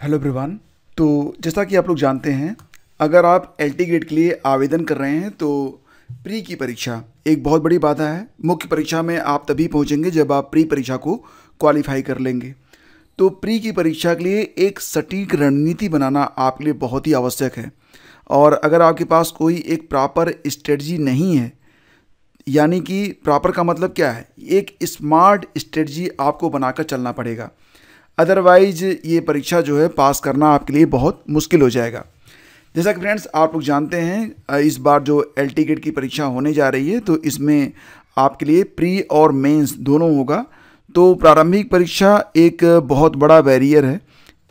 Hello everyone. तो जैसा कि आप लोग जानते हैं, अगर आप एलटी ग्रेड के लिए आवेदन कर रहे हैं तो प्री की परीक्षा एक बहुत बड़ी बाधा है। मुख्य परीक्षा में आप तभी पहुंचेंगे जब आप प्री परीक्षा को क्वालिफाई कर लेंगे। तो प्री की परीक्षा के लिए एक सटीक रणनीति बनाना आपके लिए बहुत ही आवश्यक है। और अगर आपके पास कोई एक प्रॉपर स्ट्रेटजी नहीं है, यानी कि प्रॉपर का मतलब क्या है, एक स्मार्ट स्ट्रेटजी आपको बनाकर चलना पड़ेगा। अदरवाइज ये परीक्षा जो है पास करना आपके लिए बहुत मुश्किल हो जाएगा। जैसा कि फ्रेंड्स आप लोग जानते हैं, इस बार जो एलटी ग्रेड की परीक्षा होने जा रही है तो इसमें आपके लिए प्री और मेंस दोनों होगा। तो प्रारंभिक परीक्षा एक बहुत बड़ा बैरियर है,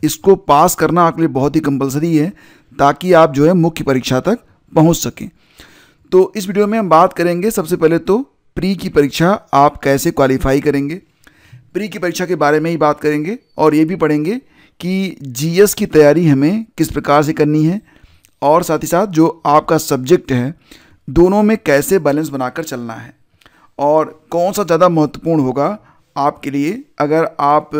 इसको पास करना आपके लिए बहुत ही कंपलसरी है ताकि आप जो है मुख्य परीक्षा तक पहुंच सकें। तो इस वीडियो में हम बात करेंगे सबसे पहले तो प्री की परीक्षा आप कैसे क्वालिफाई करेंगे, प्री की परीक्षा के बारे में ही बात करेंगे और ये भी पढ़ेंगे कि जीएस की तैयारी हमें किस प्रकार से करनी है और साथ ही साथ जो आपका सब्जेक्ट है दोनों में कैसे बैलेंस बनाकर चलना है और कौन सा ज़्यादा महत्वपूर्ण होगा आपके लिए अगर आप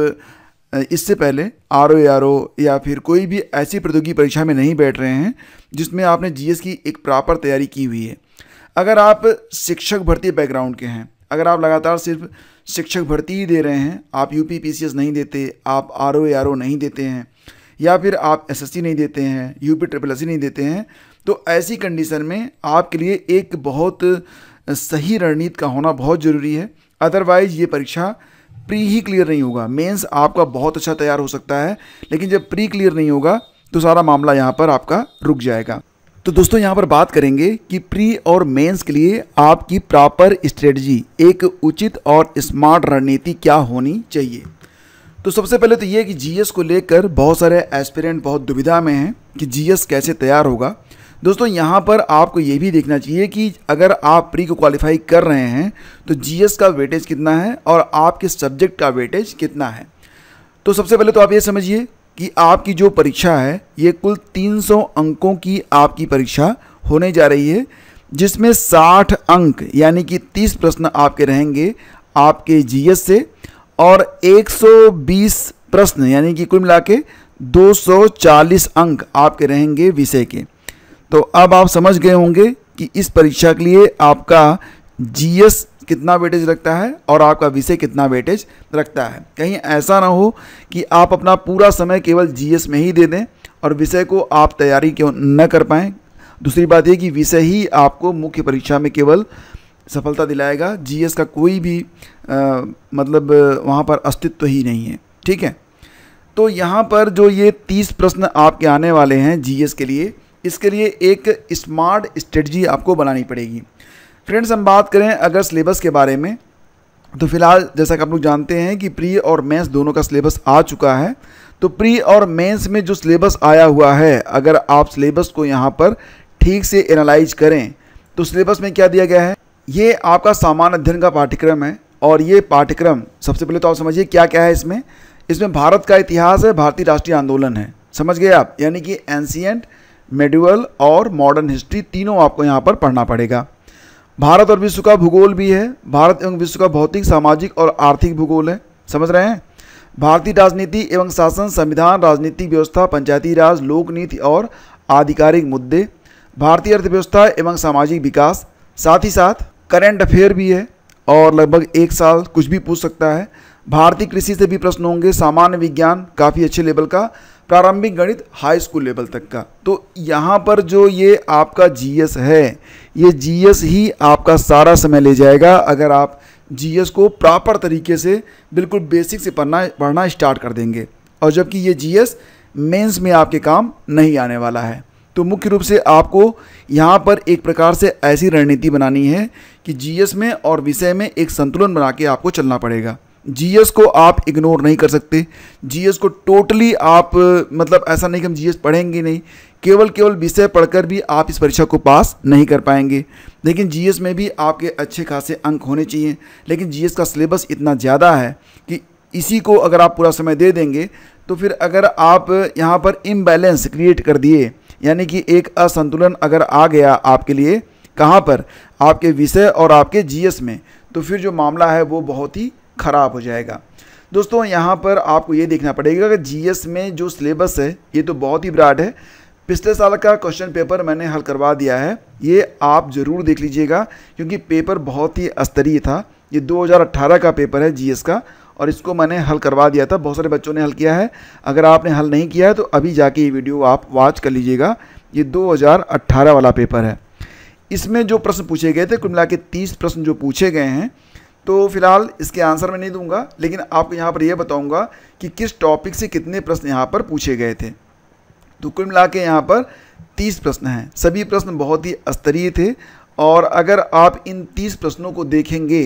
इससे पहले आरओ या फिर कोई भी ऐसी प्रतियोगी परीक्षा में नहीं बैठ रहे हैं जिसमें आपने जीएस की एक प्रॉपर तैयारी की हुई है। अगर आप शिक्षक भर्ती बैकग्राउंड के हैं, अगर आप लगातार सिर्फ शिक्षक भर्ती ही दे रहे हैं, आप यूपी पीसीएस नहीं देते, आप आरओ नहीं देते हैं या फिर आप एसएससी नहीं देते हैं, यूपी ट्रिपल एससी नहीं देते हैं, तो ऐसी कंडीशन में आपके लिए एक बहुत सही रणनीति का होना बहुत ज़रूरी है। अदरवाइज़ ये परीक्षा प्री ही क्लियर नहीं होगा। मेंस आपका बहुत अच्छा तैयार हो सकता है, लेकिन जब प्री क्लियर नहीं होगा तो सारा मामला यहाँ पर आपका रुक जाएगा। तो दोस्तों यहाँ पर बात करेंगे कि प्री और मेंस के लिए आपकी प्रॉपर स्ट्रेटजी, एक उचित और स्मार्ट रणनीति क्या होनी चाहिए। तो सबसे पहले तो ये कि जीएस को लेकर बहुत सारे एस्पिरेंट बहुत दुविधा में हैं कि जीएस कैसे तैयार होगा। दोस्तों यहाँ पर आपको ये भी देखना चाहिए कि अगर आप प्री को क्वालिफाई कर रहे हैं तो जीएस का वेटेज कितना है और आपके सब्जेक्ट का वेटेज कितना है। तो सबसे पहले तो आप ये समझिए कि आपकी जो परीक्षा है ये कुल 300 अंकों की आपकी परीक्षा होने जा रही है, जिसमें 60 अंक यानी कि 30 प्रश्न आपके रहेंगे आपके जीएस से और 120 प्रश्न यानी कि कुल मिला के 240 अंक आपके रहेंगे विषय के। तो अब आप समझ गए होंगे कि इस परीक्षा के लिए आपका जीएस कितना वेटेज रखता है और आपका विषय कितना वेटेज रखता है। कहीं ऐसा ना हो कि आप अपना पूरा समय केवल जीएस में ही दे दें और विषय को आप तैयारी क्यों न कर पाएँ। दूसरी बात यह कि विषय ही आपको मुख्य परीक्षा में केवल सफलता दिलाएगा, जीएस का कोई भी मतलब वहाँ पर अस्तित्व ही नहीं है। ठीक है, तो यहाँ पर जो ये 30 प्रश्न आपके आने वाले हैं जीएस के लिए, इसके लिए एक स्मार्ट स्ट्रेटजी आपको बनानी पड़ेगी। फ्रेंड्स हम बात करें अगर सिलेबस के बारे में, तो फिलहाल जैसा कि आप लोग जानते हैं कि प्री और मेंस दोनों का सिलेबस आ चुका है। तो प्री और मेंस में जो सिलेबस आया हुआ है, अगर आप सिलेबस को यहाँ पर ठीक से एनालाइज करें तो सिलेबस में क्या दिया गया है, ये आपका सामान्य अध्ययन का पाठ्यक्रम है। और ये पाठ्यक्रम सबसे पहले तो आप समझिए क्या क्या है इसमें। इसमें भारत का इतिहास है, भारतीय राष्ट्रीय आंदोलन है, समझ गए आप, यानी कि एंशिएंट, मेडिवल और मॉडर्न हिस्ट्री तीनों आपको यहाँ पर पढ़ना पड़ेगा। भारत और विश्व का भूगोल भी है, भारत एवं विश्व का भौतिक, सामाजिक और आर्थिक भूगोल है, समझ रहे हैं। भारतीय राजनीति एवं शासन, संविधान, राजनीतिक व्यवस्था, पंचायती राज, लोक नीति और आधिकारिक मुद्दे, भारतीय अर्थव्यवस्था एवं सामाजिक विकास, साथ ही साथ करंट अफेयर भी है और लगभग एक साल कुछ भी पूछ सकता है। भारतीय कृषि से भी प्रश्न होंगे, सामान्य विज्ञान काफ़ी अच्छे लेवल का, प्रारंभिक गणित हाई स्कूल लेवल तक का। तो यहाँ पर जो ये आपका जीएस है, ये जीएस ही आपका सारा समय ले जाएगा अगर आप जीएस को प्रॉपर तरीके से बिल्कुल बेसिक से पढ़ना स्टार्ट कर देंगे। और जबकि ये जीएस मेंस में आपके काम नहीं आने वाला है। तो मुख्य रूप से आपको यहाँ पर एक प्रकार से ऐसी रणनीति बनानी है कि जीएस में और विषय में एक संतुलन बना के आपको चलना पड़ेगा। जीएस को आप इग्नोर नहीं कर सकते, जीएस को टोटली आप मतलब ऐसा नहीं कि हम जीएस पढ़ेंगे नहीं, केवल विषय पढ़कर भी आप इस परीक्षा को पास नहीं कर पाएंगे। लेकिन जीएस में भी आपके अच्छे खासे अंक होने चाहिए। लेकिन जीएस का सिलेबस इतना ज़्यादा है कि इसी को अगर आप पूरा समय दे देंगे तो फिर अगर आप यहाँ पर इम्बैलेंस क्रिएट कर दिए, यानी कि एक असंतुलन अगर आ गया आपके लिए, कहाँ पर, आपके विषय और आपके जीएस में, तो फिर जो मामला है वो बहुत ही ख़राब हो जाएगा। दोस्तों यहाँ पर आपको ये देखना पड़ेगा कि जीएस में जो सिलेबस है ये तो बहुत ही ब्रॉड है। पिछले साल का क्वेश्चन पेपर मैंने हल करवा दिया है, ये आप ज़रूर देख लीजिएगा क्योंकि पेपर बहुत ही स्तरीय था। ये 2018 का पेपर है जीएस का और इसको मैंने हल करवा दिया था। बहुत सारे बच्चों ने हल किया है। अगर आपने हल नहीं किया है तो अभी जाके ये वीडियो आप वॉच कर लीजिएगा। ये 2018 वाला पेपर है। इसमें जो प्रश्न पूछे गए थे कुल मिला के 30 प्रश्न जो पूछे गए हैं, तो फिलहाल इसके आंसर मैं नहीं दूंगा, लेकिन आपको यहाँ पर यह बताऊंगा कि किस टॉपिक से कितने प्रश्न यहाँ पर पूछे गए थे। तो कुल मिला के यहाँ पर 30 प्रश्न हैं। सभी प्रश्न बहुत ही स्तरीय थे और अगर आप इन 30 प्रश्नों को देखेंगे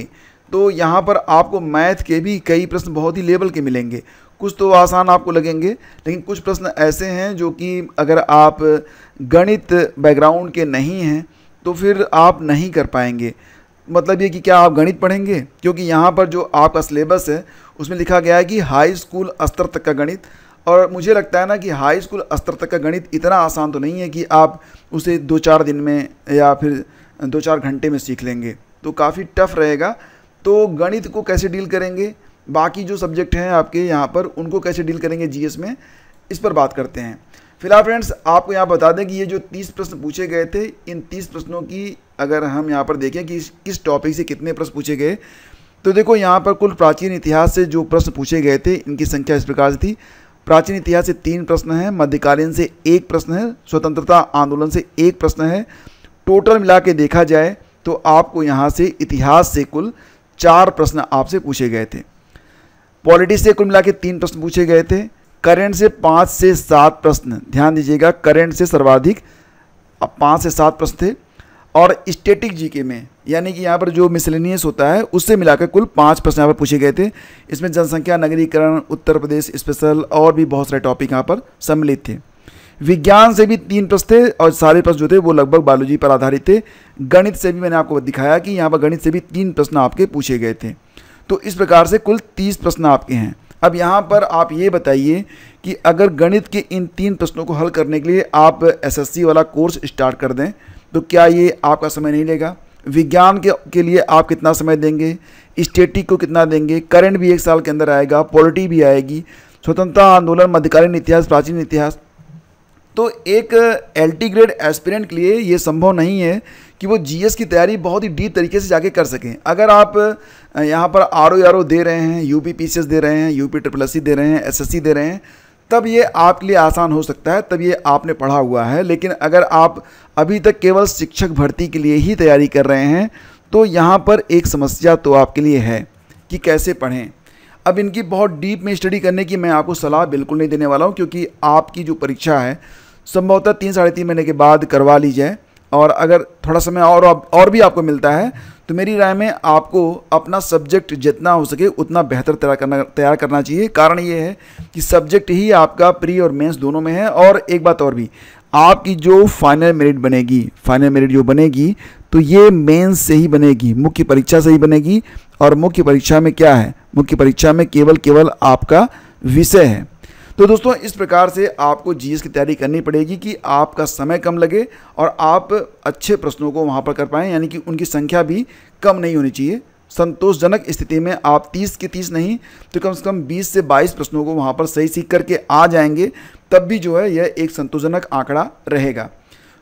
तो यहाँ पर आपको मैथ के भी कई प्रश्न बहुत ही लेवल के मिलेंगे। कुछ तो आसान आपको लगेंगे, लेकिन कुछ प्रश्न ऐसे हैं जो कि अगर आप गणित बैकग्राउंड के नहीं हैं तो फिर आप नहीं कर पाएंगे। मतलब ये कि क्या आप गणित पढ़ेंगे, क्योंकि यहाँ पर जो आपका सिलेबस है उसमें लिखा गया है कि हाई स्कूल स्तर तक का गणित। और मुझे लगता है ना कि हाई स्कूल स्तर तक का गणित इतना आसान तो नहीं है कि आप उसे 2-4 दिन में या फिर 2-4 घंटे में सीख लेंगे, तो काफ़ी टफ रहेगा। तो गणित को कैसे डील करेंगे, बाकी जो सब्जेक्ट हैं आपके यहाँ पर उनको कैसे डील करेंगे जीएस में, इस पर बात करते हैं। फिलहाल फ्रेंड्स आपको यहाँ बता दें कि ये जो 30 प्रश्न पूछे गए थे, इन 30 प्रश्नों की अगर हम यहाँ पर देखें कि किस टॉपिक से कितने प्रश्न पूछे गए, तो देखो यहाँ पर कुल प्राचीन इतिहास से जो प्रश्न पूछे गए थे इनकी संख्या इस प्रकार से थी। प्राचीन इतिहास से 3 प्रश्न हैं, मध्यकालीन से 1 प्रश्न है, स्वतंत्रता आंदोलन से 1 प्रश्न है। टोटल मिला के देखा जाए तो आपको यहाँ से इतिहास से कुल 4 प्रश्न आपसे पूछे गए थे। पॉलिटिक्स से कुल मिला के 3 प्रश्न पूछे गए थे। करंट से 5 से 7 प्रश्न, ध्यान दीजिएगा, करंट से सर्वाधिक 5 से 7 प्रश्न थे। और स्टैटिक जीके में यानी कि यहाँ पर जो मिसलेनियस होता है उससे मिलाकर कुल 5 प्रश्न यहाँ पर पूछे गए थे। इसमें जनसंख्या, नगरीकरण, उत्तर प्रदेश स्पेशल और भी बहुत सारे टॉपिक यहाँ पर सम्मिलित थे। विज्ञान से भी 3 प्रश्न थे और सारे प्रश्न जो थे वो लगभग बायोलॉजी पर आधारित थे। गणित से भी मैंने आपको दिखाया कि यहाँ पर गणित से भी 3 प्रश्न आपके पूछे गए थे। तो इस प्रकार से कुल 30 प्रश्न आपके हैं। अब यहाँ पर आप ये बताइए कि अगर गणित के इन 3 प्रश्नों को हल करने के लिए आप एसएससी वाला कोर्स स्टार्ट कर दें तो क्या ये आपका समय नहीं लेगा? विज्ञान के लिए आप कितना समय देंगे, स्टैटिक को कितना देंगे, करंट भी 1 साल के अंदर आएगा, पॉलिटी भी आएगी, स्वतंत्रता आंदोलन, मध्यकालीन इतिहास, प्राचीन इतिहास। तो एक एलटी ग्रेड एस्पिरेंट के लिए ये संभव नहीं है कि वो जीएस की तैयारी बहुत ही डीप तरीके से जाके कर सकें। अगर आप यहाँ पर आरओ दे रहे हैं, यूपी पीसीएस दे रहे हैं, यूपी SSC दे रहे हैं, एसएससी दे रहे हैं, तब ये आपके लिए आसान हो सकता है, तब ये आपने पढ़ा हुआ है। लेकिन अगर आप अभी तक केवल शिक्षक भर्ती के लिए ही तैयारी कर रहे हैं तो यहाँ पर एक समस्या तो आपके लिए है कि कैसे पढ़ें। अब इनकी बहुत डीप में स्टडी करने की मैं आपको सलाह बिल्कुल नहीं देने वाला हूँ, क्योंकि आपकी जो परीक्षा है संभवतः 3-3.5 महीने के बाद करवा ली जाए। और अगर थोड़ा समय और भी आपको मिलता है तो मेरी राय में आपको अपना सब्जेक्ट जितना हो सके उतना बेहतर तैयार करना चाहिए। कारण ये है कि सब्जेक्ट ही आपका प्री और मेंस दोनों में है। और एक बात और भी, आपकी जो फाइनल मेरिट बनेगी तो ये मेंस से ही बनेगी, मुख्य परीक्षा से ही बनेगी। और मुख्य परीक्षा में क्या है, मुख्य परीक्षा में केवल आपका विषय है। तो दोस्तों इस प्रकार से आपको जीएस की तैयारी करनी पड़ेगी कि आपका समय कम लगे और आप अच्छे प्रश्नों को वहाँ पर कर पाएँ, यानी कि उनकी संख्या भी कम नहीं होनी चाहिए। संतोषजनक स्थिति में आप 30 के 30 नहीं तो कम से कम 20 से 22 प्रश्नों को वहाँ पर सही सीख करके आ जाएंगे, तब भी जो है यह एक संतोषजनक आंकड़ा रहेगा।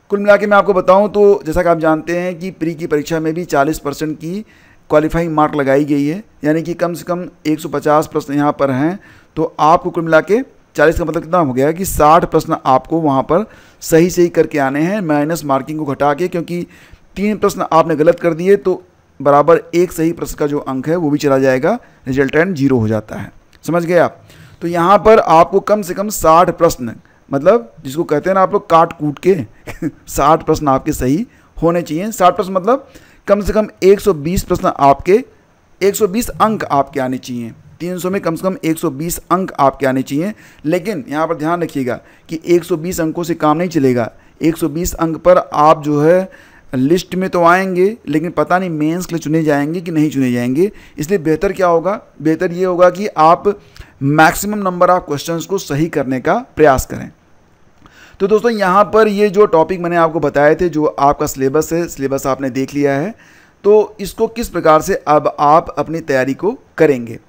कुल मिला के मैं आपको बताऊँ तो जैसा कि आप जानते हैं कि प्री की परीक्षा में भी 40% की क्वालिफाइंग मार्क लगाई गई है, यानी कि कम से कम 150 प्रश्न यहाँ पर हैं। तो आपको कुल मिला के 40 का मतलब कितना हो गया कि 60 प्रश्न आपको वहाँ पर सही करके आने हैं, माइनस मार्किंग को घटा के, क्योंकि 3 प्रश्न आपने गलत कर दिए तो बराबर 1 सही प्रश्न का जो अंक है वो भी चला जाएगा, रिजल्टेंट 0 हो जाता है। समझ गए आप? तो यहाँ पर आपको कम से कम 60 प्रश्न, मतलब जिसको कहते हैं ना आप लोग काट कूट के 60 प्रश्न आपके सही होने चाहिए। 60 प्रश्न मतलब कम से कम 120 प्रश्न आपके, 120 अंक आपके आने चाहिए। 300 में कम से कम 120 अंक आपके आने चाहिए। लेकिन यहाँ पर ध्यान रखिएगा कि 120 अंकों से काम नहीं चलेगा। 120 अंक पर आप जो है लिस्ट में तो आएंगे, लेकिन पता नहीं मेंस के लिए चुने जाएंगे कि नहीं चुने जाएंगे। इसलिए बेहतर क्या होगा, बेहतर ये होगा कि आप मैक्सिमम नंबर ऑफ क्वेश्चंस को सही करने का प्रयास करें। तो दोस्तों यहाँ पर ये जो टॉपिक मैंने आपको बताए थे, जो आपका सिलेबस है, सिलेबस आपने देख लिया है, तो इसको किस प्रकार से अब आप अपनी तैयारी को करेंगे।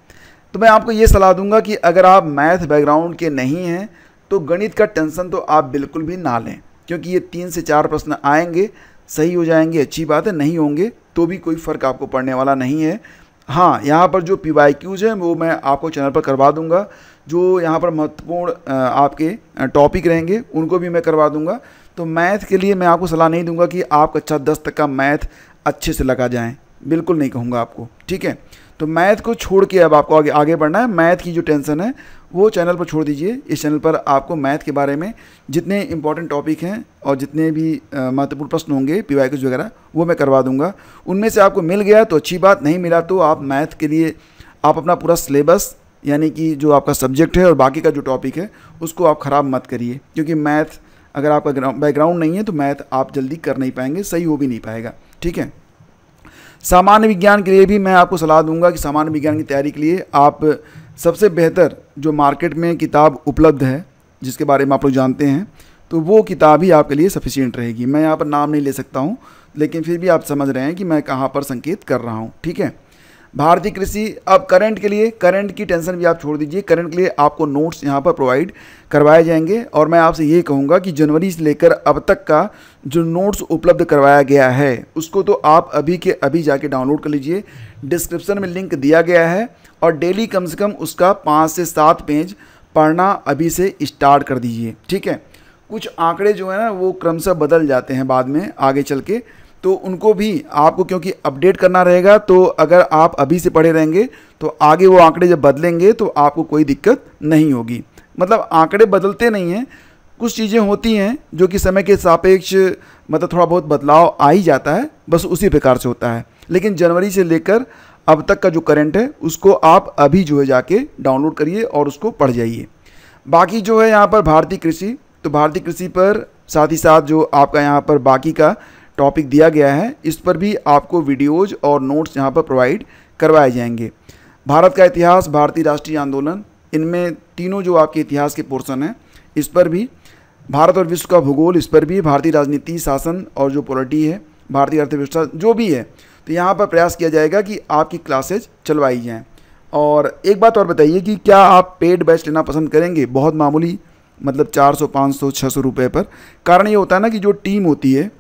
तो मैं आपको ये सलाह दूंगा कि अगर आप मैथ बैकग्राउंड के नहीं हैं तो गणित का टेंशन तो आप बिल्कुल भी ना लें, क्योंकि ये 3 से 4 प्रश्न आएंगे, सही हो जाएंगे, अच्छी बात है, नहीं होंगे तो भी कोई फ़र्क आपको पड़ने वाला नहीं है। हाँ, यहाँ पर जो PYQs हैं वो मैं आपको चैनल पर करवा दूंगा, जो यहाँ पर महत्वपूर्ण आपके टॉपिक रहेंगे उनको भी मैं करवा दूंगा। तो मैथ के लिए मैं आपको सलाह नहीं दूंगा कि आप कक्षा 10 तक का मैथ अच्छे से लगा जाएं, बिल्कुल नहीं कहूँगा आपको, ठीक है। तो मैथ को छोड़ के अब आपको आगे बढ़ना है। मैथ की जो टेंशन है वो चैनल पर छोड़ दीजिए। इस चैनल पर आपको मैथ के बारे में जितने इंपॉर्टेंट टॉपिक हैं और जितने भी महत्वपूर्ण प्रश्न होंगे PYQs वगैरह वो मैं करवा दूंगा। उनमें से आपको मिल गया तो अच्छी बात, नहीं मिला तो आप मैथ के लिए आप अपना पूरा सिलेबस यानी कि जो आपका सब्जेक्ट है और बाकी का जो टॉपिक है उसको आप ख़राब मत करिए, क्योंकि मैथ अगर आपका बैकग्राउंड नहीं है तो मैथ आप जल्दी कर नहीं पाएंगे, सही हो भी नहीं पाएगा, ठीक है। सामान्य विज्ञान के लिए भी मैं आपको सलाह दूंगा कि सामान्य विज्ञान की तैयारी के लिए आप सबसे बेहतर जो मार्केट में किताब उपलब्ध है जिसके बारे में आप लोग जानते हैं, तो वो किताब ही आपके लिए सफिशिएंट रहेगी। मैं यहाँ पर नाम नहीं ले सकता हूँ, लेकिन फिर भी आप समझ रहे हैं कि मैं कहाँ पर संकेत कर रहा हूँ, ठीक है। भारतीय कृषि, अब करंट के लिए, करंट की टेंशन भी आप छोड़ दीजिए। करंट के लिए आपको नोट्स यहाँ पर प्रोवाइड करवाए जाएंगे और मैं आपसे ये कहूँगा कि जनवरी से लेकर अब तक का जो नोट्स उपलब्ध करवाया गया है उसको तो आप अभी के अभी जाके डाउनलोड कर लीजिए। डिस्क्रिप्शन में लिंक दिया गया है और डेली कम से कम उसका 5 से 7 पेज पढ़ना अभी से स्टार्ट कर दीजिए, ठीक है। कुछ आंकड़े जो है ना वो क्रमशः बदल जाते हैं बाद में आगे चल के, तो उनको भी आपको क्योंकि अपडेट करना रहेगा। तो अगर आप अभी से पढ़े रहेंगे तो आगे वो आंकड़े जब बदलेंगे तो आपको कोई दिक्कत नहीं होगी। मतलब आंकड़े बदलते नहीं हैं, कुछ चीज़ें होती हैं जो कि समय के सापेक्ष मतलब थोड़ा बहुत बदलाव आ ही जाता है, बस उसी प्रकार से होता है। लेकिन जनवरी से लेकर अब तक का जो करंट है उसको आप अभी जो है जाके डाउनलोड करिए और उसको पढ़ जाइए। बाकी जो है यहाँ पर भारतीय कृषि, तो भारतीय कृषि पर साथ ही साथ जो आपका यहाँ पर बाकी का टॉपिक दिया गया है इस पर भी आपको वीडियोज़ और नोट्स यहाँ पर प्रोवाइड करवाए जाएंगे। भारत का इतिहास, भारतीय राष्ट्रीय आंदोलन, इनमें तीनों जो आपके इतिहास के पोर्शन हैं इस पर भी, भारत और विश्व का भूगोल इस पर भी, भारतीय राजनीति, शासन और जो पॉलिटी है, भारतीय अर्थव्यवस्था जो भी है, तो यहाँ पर प्रयास किया जाएगा कि आपकी क्लासेज चलवाई जाएँ। और एक बात और बताइए कि क्या आप पेड बैच लेना पसंद करेंगे? बहुत मामूली, मतलब 400, 500, 600 रुपये पर। कारण ये होता है ना कि जो टीम होती है,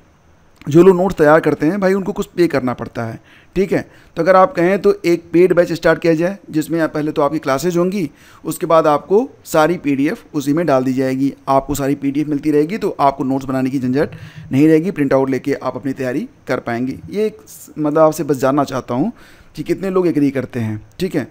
जो लोग नोट्स तैयार करते हैं भाई, उनको कुछ पे करना पड़ता है, ठीक है। तो अगर आप कहें तो एक पेड बैच स्टार्ट किया जाए जिसमें पहले तो आपकी क्लासेज होंगी, उसके बाद आपको सारी PDF उसी में डाल दी जाएगी, आपको सारी PDF मिलती रहेगी, तो आपको नोट्स बनाने की झंझट नहीं रहेगी, प्रिंट आउट लेके आप अपनी तैयारी कर पाएंगे। ये मतलब आपसे बस जानना चाहता हूँ कि कितने लोग एग्री करते हैं, ठीक है।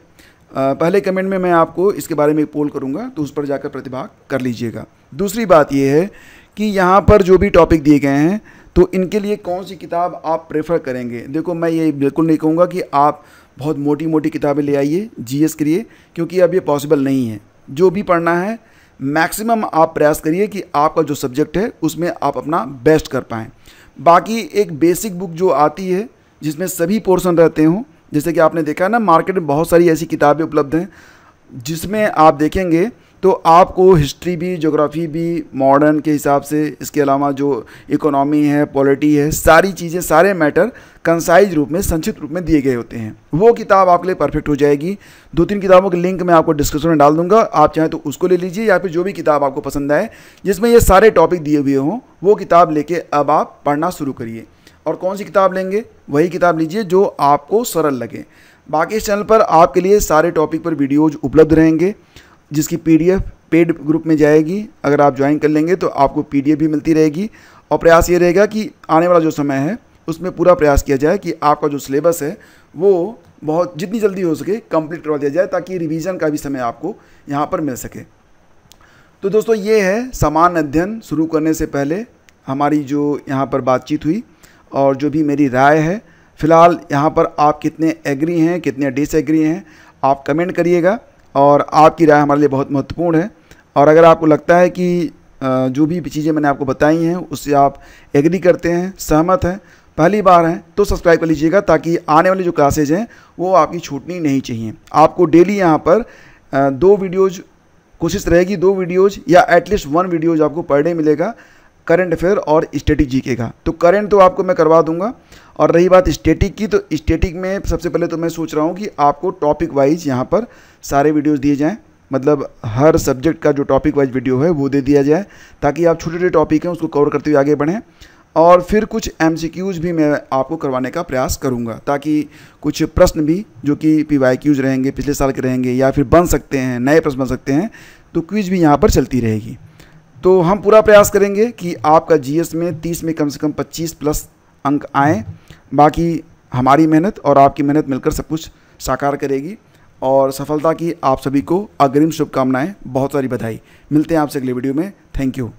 पहले कमेंट में मैं आपको इसके बारे में एक पोल करूँगा, तो उस पर जाकर प्रतिभाग कर लीजिएगा। दूसरी बात ये है कि यहाँ पर जो भी टॉपिक दिए गए हैं तो इनके लिए कौन सी किताब आप प्रेफर करेंगे। देखो, मैं ये बिल्कुल नहीं कहूँगा कि आप बहुत मोटी मोटी किताबें ले आइए GS के लिए, क्योंकि अब ये पॉसिबल नहीं है। जो भी पढ़ना है मैक्सिमम आप प्रयास करिए कि आपका जो सब्जेक्ट है उसमें आप अपना बेस्ट कर पाएँ। बाकी एक बेसिक बुक जो आती है जिसमें सभी पोर्शन रहते हों, जैसे कि आपने देखा है ना, मार्केट में बहुत सारी ऐसी किताबें उपलब्ध हैं जिसमें आप देखेंगे तो आपको हिस्ट्री भी, ज्योग्राफी भी, मॉडर्न के हिसाब से, इसके अलावा जो इकोनॉमी है, पॉलिटी है, सारी चीज़ें, सारे मैटर कंसाइज रूप में, संक्षिप्त रूप में दिए गए होते हैं। वो किताब आपके लिए परफेक्ट हो जाएगी। 2-3 किताबों के लिंक मैं आपको डिस्क्रिप्शन में डाल दूंगा, आप चाहें तो उसको ले लीजिए, या फिर जो भी किताब आपको पसंद आए जिसमें ये सारे टॉपिक दिए हुए हों वो किताब लेके अब आप पढ़ना शुरू करिए। और कौन सी किताब लेंगे? वही किताब लीजिए जो आपको सरल लगे। बाकी इस चैनल पर आपके लिए सारे टॉपिक पर वीडियोज उपलब्ध रहेंगे जिसकी PDF पेड ग्रुप में जाएगी। अगर आप ज्वाइन कर लेंगे तो आपको PDF भी मिलती रहेगी। और प्रयास ये रहेगा कि आने वाला जो समय है उसमें पूरा प्रयास किया जाए कि आपका जो सिलेबस है वो बहुत जितनी जल्दी हो सके कंप्लीट करवा दिया जाए, ताकि रिवीजन का भी समय आपको यहाँ पर मिल सके। तो दोस्तों, ये है सामान्य अध्ययन शुरू करने से पहले हमारी जो यहाँ पर बातचीत हुई और जो भी मेरी राय है। फ़िलहाल यहाँ पर आप कितने एग्री हैं, कितने डिसएग्री हैं, आप कमेंट करिएगा और आपकी राय हमारे लिए बहुत महत्वपूर्ण है। और अगर आपको लगता है कि जो भी चीज़ें मैंने आपको बताई हैं उससे आप एग्री करते हैं, सहमत हैं, पहली बार हैं, तो सब्सक्राइब कर लीजिएगा, ताकि आने वाली जो क्लासेज हैं वो आपकी छूटनी नहीं चाहिए। आपको डेली यहाँ पर 2 वीडियोज़, कोशिश रहेगी 2 वीडियोज़ या एटलीस्ट 1 वीडियोज़ आपको पर डे मिलेगा करंट अफेयर और स्टैटिक जीके का। तो करंट तो आपको मैं करवा दूंगा। और रही बात स्टैटिक की, तो स्टैटिक में सबसे पहले तो मैं सोच रहा हूँ कि आपको टॉपिक वाइज यहाँ पर सारे वीडियोज़ दिए जाएँ, मतलब हर सब्जेक्ट का जो टॉपिक वाइज वीडियो है वो दे दिया जाए, ताकि आप छोटे छोटे टॉपिक हैं उसको कवर करते हुए आगे बढ़ें। और फिर कुछ MCQs भी मैं आपको करवाने का प्रयास करूंगा, ताकि कुछ प्रश्न भी जो कि PYQs रहेंगे, पिछले साल के रहेंगे, या फिर बन सकते हैं, नए प्रश्न बन सकते हैं, तो क्विज भी यहाँ पर चलती रहेगी। तो हम पूरा प्रयास करेंगे कि आपका GS में 30 में कम से कम 25 प्लस अंक आएँ। बाकी हमारी मेहनत और आपकी मेहनत मिलकर सब कुछ साकार करेगी, और सफलता की आप सभी को अग्रिम शुभकामनाएं, बहुत सारी बधाई। मिलते हैं आपसे अगले वीडियो में। Thank you.